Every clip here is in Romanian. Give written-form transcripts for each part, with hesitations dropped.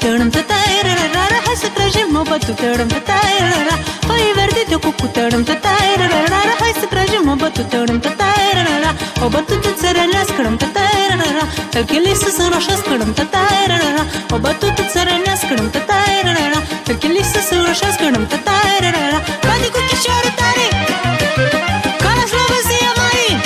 tădăm tătairara, hai să tragem o bătută tătairara, păi verde de cucu tădăm tătairara, hai să tragem o bătută tătairara, o bătută țărănească tătairara, tălchele să se roșească tătairara, o bătută țărănească tătairara, tălchele să se roșească tătairara, bate cu chișoarul tare, ca la Slobozia Mari.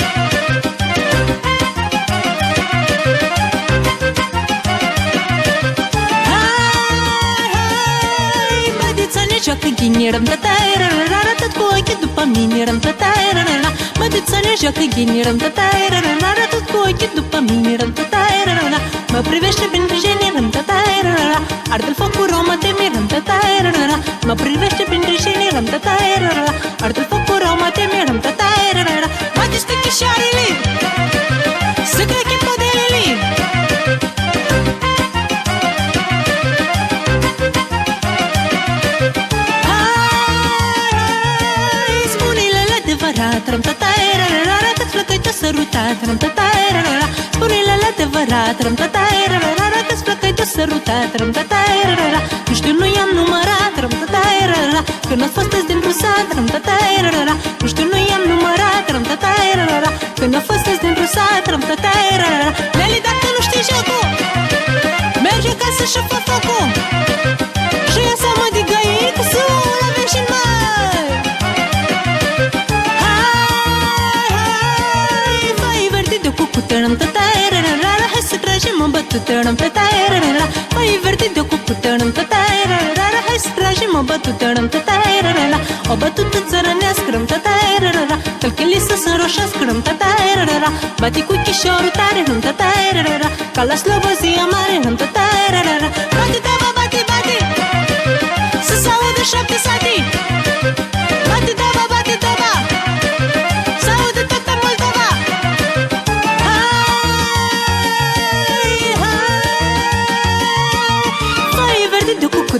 Joacă ghinirăm tătairara, tot cu ochii după mine răm tătairara, măduța ne joacă ghinirăm tătairara, tot cu ochii după mine răm tătairara, mă privește printre genii răm tătairara, arde-l foc cu romă de mirăm tătairara, mă privește printre genii răm tătairara, arde-l foc cu romă de mirăm tătairara, bate-ți chișoarele, să creche podelele. Tărăm tătairara, că-ți flăcăi-te sărutat, tărăm tătairara, spune-le la adevărat, tărăm tătairara, că-ți flăcăi-te sărutat, tărăm tătairara, nu știu, nu i-am numărat, tărăm tătairara, când ați fost azi dintr-un sat, tărăm tătairara, nu știu, nu i-am numărat, tărăm tătairara, când a fost azi dintr-un sat, tărăm tătairara, Leli, dacă nu știi jocul, merge acasă și fă focul, și ia seama de găică, să o avem și mai. Tădăm tătairara, hai să tragem o bătută tătairara, păi verde de cucu tădăm tătairara, hai să tragem o bătută tătairara, o bătută țărănească tătairara, tălchele să se înroșească tătairara, bate cu chișorul tare tătairara, ca la Slobozia Mare tătairara, bate daba, bate, bate, să se audă 7 sate, bate daba, bate daba, să audă toată Moldova.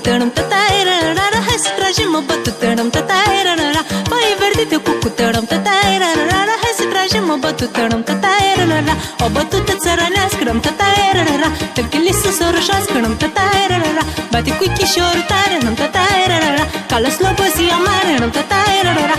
Tădăm tătairara, hai să tragem o bătută tătairara, păi verde de cucu tădăm tătairara, hai să tragem o bătută tătairara, o bătută țărănească tătairara, tălchele să se roșească tătairara, bate cu chișorul tare tătairara, ca la Slobozia Mare tătairara,